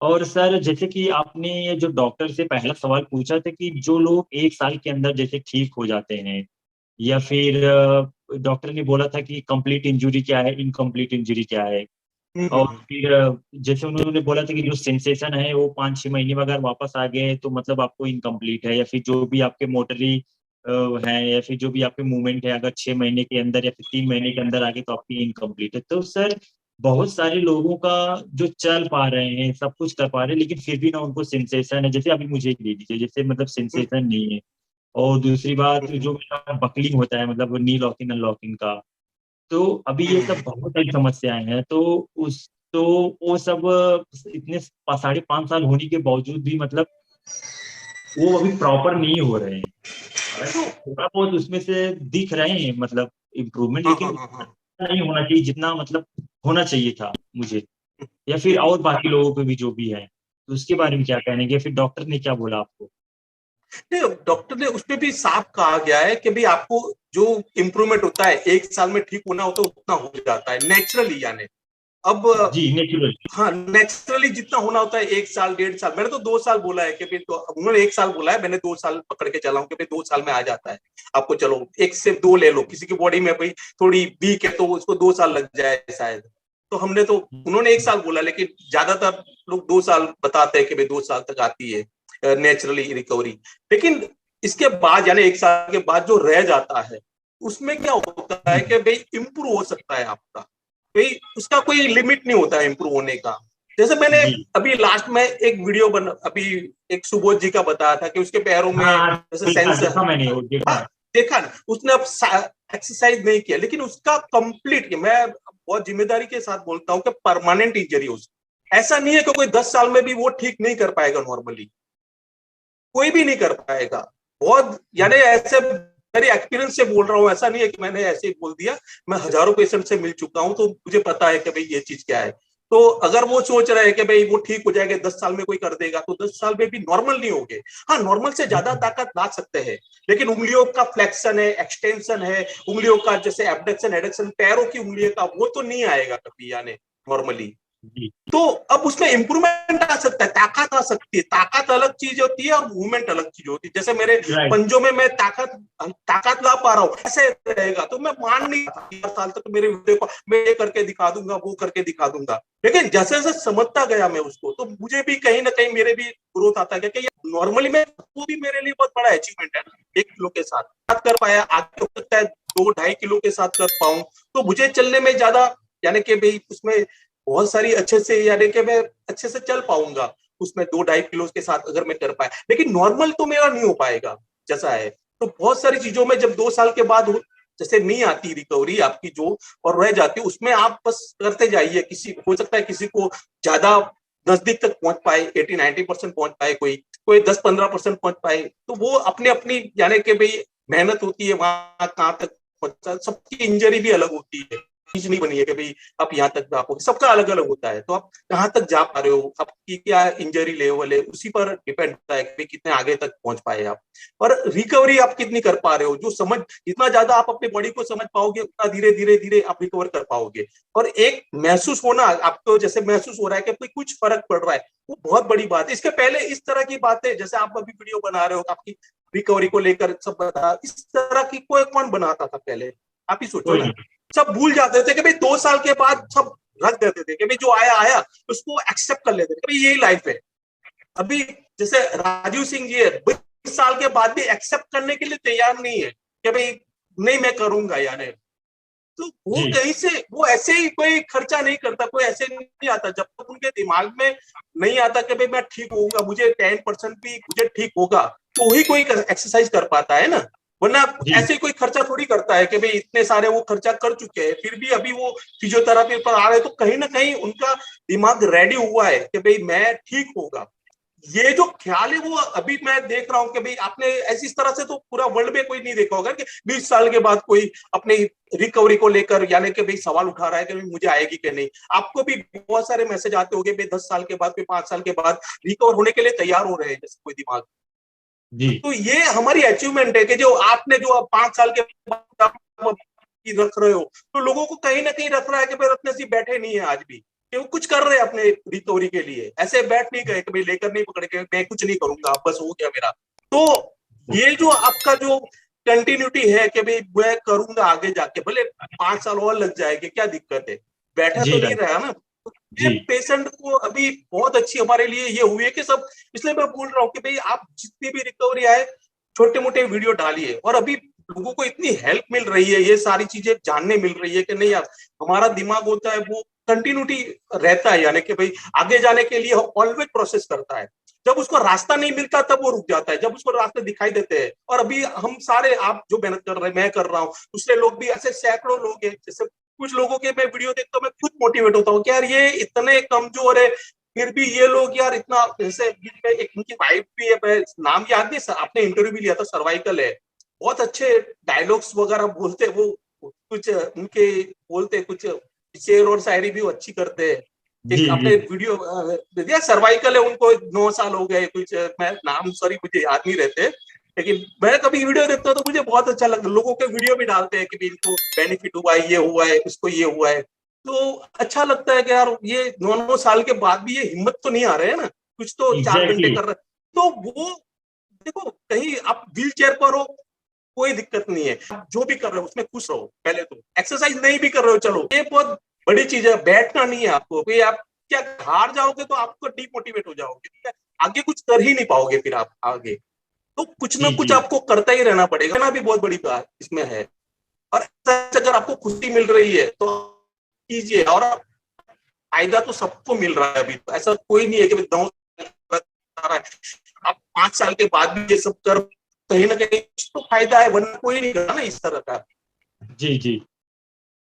और सर जैसे कि आपने ये जो डॉक्टर से पहला सवाल पूछा था कि जो लोग 1 साल के अंदर जैसे ठीक हो जाते हैं, या फिर डॉक्टर ने बोला था कि कंप्लीट इंजरी क्या है, इनकम्प्लीट इंजरी क्या है। और हम्म। फिर जैसे उन्होंने बोला था कि जो सेंसेशन है वो 5-6 महीने में अगर वापस आ गए तो मतलब आपको इनकम्प्लीट है, या फिर जो भी आपके मोटरी है, या फिर जो भी आपके मूवमेंट है, अगर 6 महीने के अंदर या फिर 3 महीने के अंदर आगे तो आपकी इनकम्प्लीट है। तो सर बहुत सारे लोगों का जो चल पा रहे हैं, सब कुछ कर पा रहे हैं, लेकिन फिर भी ना उनको सेंसेशन है। जैसे अभी मुझे ले लीजिए, जैसे मतलब हम्म। सेंसेशन नहीं है। और दूसरी बात, हम्म। जो मेरा बकलिंग होता है, मतलब नी लॉकिंग अनलॉकिंग का, तो अभी ये सब हम्म। बहुत सारी समस्याएं हैं। तो वो सब इतने 5.5 साल होने के बावजूद भी मतलब वो अभी प्रॉपर नहीं हो रहे हैं। हालांकि थोड़ा बहुत उसमें से दिख रहे हैं मतलब इम्प्रूवमेंट, हाँ लेकिन हाँ हाँ उतना हाँ। नहीं होना चाहिए जितना मतलब होना चाहिए था मुझे, या फिर और बाकी लोगों को भी जो भी है। तो उसके बारे में क्या कहने के, फिर डॉक्टर ने क्या बोला आपको? नहीं, डॉक्टर ने उसमें भी साफ कहा गया है कि भाई आपको जो इम्प्रूवमेंट होता है 1 साल में ठीक होना होता है उतना हो जाता है नेचुरली, यानी अब जी नेचुरल। हाँ नेचुरली जितना होना होता है 1 साल 1.5 साल, मैंने तो 2 साल बोला है कि भाई, तो उन्होंने 1 साल बोला है, मैंने 2 साल पकड़ के चला हूँ कि भाई 2 साल में आ जाता है। आपको चलो 1 से 2 ले लो, किसी की बॉडी में भाई थोड़ी वीक है तो उसको 2 साल लग जाए शायद। तो हमने तो, उन्होंने 1 साल बोला, लेकिन ज्यादातर लोग 2 साल बताते हैं कि भाई 2 साल तक आती है नेचुरली रिकवरी। लेकिन इसके बाद यानी 1 साल के बाद जो रह जाता है उसमें क्या होता है कि भाई इम्प्रूव हो सकता है आपका, भाई उसका कोई लिमिट नहीं होता है इम्प्रूव होने का। जैसे मैंने जी। अभी लास्ट में एक वीडियो बना, अभी एक सुबोध जी का बताया था कि उसके पैरों में हाँ जैसे देखा सेंस, देखा मैंने वो हाँ देखा। देखा ना, उसने अब एक्सरसाइज नहीं किया, लेकिन उसका कंप्लीट, मैं बहुत जिम्मेदारी के साथ बोलता हूँ कि परमानेंट इंजरी हो, ऐसा नहीं है कि कोई 10 साल में भी वो ठीक नहीं कर पाएगा नॉर्मली, कोई भी नहीं कर पाएगा। बहुत यानी ऐसे मेरे एक्सपीरियंस से बोल रहा हूँ, ऐसा नहीं है कि मैंने ऐसे ही बोल दिया, मैं हजारों पेशेंट से मिल चुका हूँ तो मुझे पता है कि भाई ये चीज क्या है। तो अगर वो सोच रहे हैं कि भाई वो ठीक हो जाएगा 10 साल में कोई कर देगा, तो 10 साल में भी नॉर्मल नहीं होंगे। हाँ नॉर्मल से ज्यादा ताकत ला सकते हैं, लेकिन उंगलियों का फ्लेक्शन है, एक्सटेंशन है, उंगलियों का जैसे एबडक्शन एडक्शन, पैरों की उंगलियों का, वो तो नहीं आएगा कभी यानी नॉर्मली। जी। तो अब उसमें इंप्रूवमेंट आ सकता है, ताकत आ सकती है, ताकत अलग चीज होती है और मूवमेंट अलग चीज होती है। जैसे मेरे राइट। पंजों में मैं ताकत ताकत ला पा रहा हूँ, ऐसे रहेगा तो मैं मान नहीं पाता 4 साल तक, तो मेरे देखो मैं ये करके दिखा दूंगा, वो करके दिखा दूंगा। लेकिन जैसे जैसे समझता गया मैं उसको, तो मुझे भी कहीं ना कहीं मेरे भी ग्रोथ आता गया कि ये नॉर्मली मैं, वो भी मेरे लिए बहुत बड़ा अचीवमेंट है। 1 किलो के साथ बात कर पाया, आगे हो सकता है 2-2.5 किलो के साथ कर पाऊं, तो मुझे चलने में ज्यादा, यानी कि भाई उसमें बहुत सारी अच्छे से, यानी कि मैं अच्छे से चल पाऊंगा उसमें 2-2.5 किलो के साथ अगर मैं कर पाया। लेकिन नॉर्मल तो मेरा नहीं हो पाएगा जैसा है। तो बहुत सारी चीजों में जब 2 साल के बाद जैसे नहीं आती रिकवरी आपकी जो, और रह जाती, उसमें आप बस करते जाइए। किसी हो सकता है किसी को ज्यादा नजदीक तक पहुंच पाए, 80-90% पहुंच पाए, कोई कोई 10-15% पहुंच पाए, तो वो अपने अपनी, यानी कि भाई मेहनत होती है वहां कहाँ तक पहुंचा, सबकी इंजरी भी अलग होती है, चीज नहीं बनी है कि भाई आप यहाँ तक जा पाओगे, सबका अलग अलग होता है। तो आप कहाँ तक जा पा रहे हो, आपकी क्या इंजरी लेवल है, उसी पर डिपेंड होता है कि कितने आगे तक पहुंच पाए आप, और रिकवरी आप कितनी कर पा रहे हो। जो समझ, जितना ज्यादा आप अपनी बॉडी को समझ पाओगे उतना धीरे धीरे धीरे आप रिकवर कर पाओगे। और एक महसूस होना आपको, जैसे महसूस हो रहा है कि कुछ फर्क पड़ रहा है, वो बहुत बड़ी बात है। इसके पहले इस तरह की बातें, जैसे आप अभी वीडियो बना रहे हो आपकी रिकवरी को लेकर सब बता, इस तरह की कोई कौन बनाता था पहले, आप ही सोचो कोई ना। नहीं। सब भूल जाते थे कि भाई 2 साल के बाद सब रख देते थे कि भाई जो आया आया, उसको एक्सेप्ट कर लेते थे कि भाई यही लाइफ है। अभी जैसे राजीव सिंह जी है, 20 साल के बाद भी एक्सेप्ट करने के लिए तैयार नहीं है कि भाई नहीं मैं करूंगा यानी। तो वो जी। कहीं से, वो ऐसे ही कोई खर्चा नहीं करता, कोई ऐसे नहीं आता जब तक उनके दिमाग में नहीं आता कि भाई मैं ठीक होऊंगा, मुझे 10% भी मुझे ठीक होगा, तो वही कोई एक्सरसाइज कर पाता है ना। वरना जी। ऐसे कोई खर्चा थोड़ी करता है कि भाई इतने सारे वो खर्चा कर चुके हैं फिर भी अभी वो फिजियोथेरापी पर आ रहे हैं, तो कहीं ना कहीं उनका दिमाग रेडी हुआ है कि भाई मैं ठीक होगा। ये जो ख्याल है वो अभी मैं देख रहा हूँ कि भाई आपने ऐसी इस तरह से तो पूरा वर्ल्ड में कोई नहीं देखा होगा कि 20 साल के बाद कोई अपने रिकवरी को लेकर, यानी कि भाई सवाल उठा रहा है कि मुझे आएगी कि नहीं। आपको भी बहुत सारे मैसेज आते होंगे भाई 10 साल के बाद, कोई 5 साल के बाद रिकवर होने के लिए तैयार हो रहे हैं जैसे कोई दिमाग। जी। तो ये हमारी अचीवमेंट है कि जो आपने जो 5 साल के बाद रख रहे हो, तो लोगों को कहीं ना कहीं रख रहा है कि भाई रत्न सिंह बैठे नहीं है आज भी, कि वो कुछ कर रहे हैं अपने रिकवरी के लिए, ऐसे बैठ नहीं गए कि भाई लेकर नहीं पकड़ के मैं कुछ नहीं करूंगा बस हो गया मेरा। तो ये जो आपका जो कंटिन्यूटी है कि भाई मैं करूंगा आगे जाके, भले 5 साल और लग जाएंगे, क्या दिक्कत है, बैठा तो जी नहीं राइट। रहा ना। तो ये जी पेशेंट को अभी बहुत अच्छी हमारे लिए ये हुई है कि सब, इसलिए मैं बोल रहा हूँ कि भाई आप जितनी भी रिकवरी आए छोटे मोटे वीडियो डालिए, और अभी लोगों को इतनी हेल्प मिल रही है, ये सारी चीजें जानने मिल रही है कि नहीं यार हमारा दिमाग होता है वो कंटिन्यूटी रहता है, यानी कि भाई आगे जाने के लिए ऑलवेज प्रोसेस करता है। जब उसको रास्ता नहीं मिलता तब वो रुक जाता है, जब उसको रास्ते दिखाई देते हैं। और अभी हम सारे, आप जो मेहनत कर रहे हैं, मैं कर रहा हूँ, दूसरे लोग भी, ऐसे सैकड़ों लोग हैं, जैसे कुछ लोगों के मैं वीडियो देखता हूँ मैं खुद मोटिवेट होता हूँ कि यार ये इतने कमजोर है फिर भी ये लोग यार इतना, जैसे एक उनकी वाइफ भी है, मैं नाम याद नहीं, आपने इंटरव्यू भी लिया था, सर्वाइकल है, बहुत अच्छे डायलॉग्स वगैरह बोलते, वो कुछ उनके बोलते, कुछ शेर और शायरी भी वो अच्छी करते हैं। जी एक जी आपने वीडियो दिया, सर्वाइकल है, उनको 9 साल हो गए कुछ, मैं नाम सॉरी मुझे याद नहीं रहते, लेकिन मैं कभी वीडियो देखता हूँ तो मुझे बहुत अच्छा लगता है। लोगों के वीडियो भी डालते हैं कि इनको बेनिफिट हुआ है, ये हुआ है, इसको ये हुआ है, तो अच्छा लगता है कि यार ये 9 साल के बाद भी ये हिम्मत तो नहीं आ रहे है ना, कुछ तो 4 घंटे एग्जैक्टली। कर रहे, तो वो देखो कहीं आप व्हील चेयर पर हो कोई दिक्कत नहीं है, आप जो भी कर रहे हो उसमें खुश रहो। पहले तो एक्सरसाइज नहीं भी कर रहे हो, चलो ये बहुत बड़ी चीज है, बैठना नहीं है आपको, कि आप क्या हार जाओगे तो आपको डिमोटिवेट हो जाओगे, ठीक है, आगे कुछ कर ही नहीं पाओगे फिर आप आगे, तो कुछ ना जी कुछ जी आपको करता ही रहना पड़ेगा ना, भी बहुत बड़ी बात इसमें है। और अगर आपको खुशी मिल रही है तो कीजिए, और फायदा तो सबको मिल रहा है, अभी तो ऐसा कोई नहीं है कि 9 आप 5 साल के बाद भी ये सब कर, कहीं ना कहीं तो फायदा है, वरना कोई नहीं करना ना इस तरह का। जी जी।